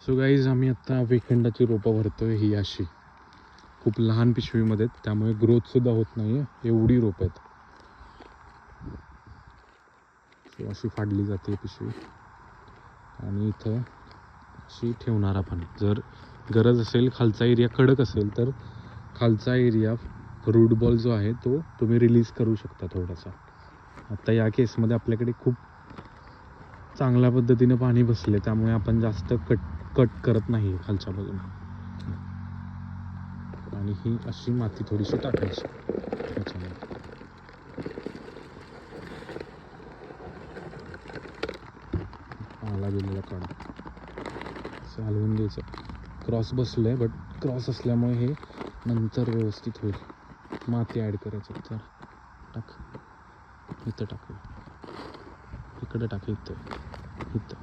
So guys आम्ही आत्ता वेखंडाची रोपं भरतोय. ही अशी खूप लहान पिशवीमध्ये आहेत, त्यामुळे ग्रोथसुद्धा होत नाही आहे. एवढी रोपं आहेत. सो अशी फाडली जाते पिशवी आणि इथं अशी ठेवणार आपण. जर गरज असेल, खालचा एरिया कडक असेल तर खालचा एरिया रूट बॉल जो आहे तो तुम्ही रिलीज करू शकता थोडासा. आता या केसमध्ये आपल्याकडे खूप चांगल्या पद्धतीनं पाणी बसले, त्यामुळे आपण जास्त कट करत नाही खालच्या बाजूने. आणि ही अशी माती थोडीशी टाकायची त्याच्यामध्ये. आला गेलेला काढा असं हलवून द्यायचं. क्रॉस बसलं आहे, बट क्रॉस असल्यामुळे हे नंतर व्यवस्थित होईल. माती ॲड करायचं. तर टाक, इथं टाक, इकडं टाक, इथं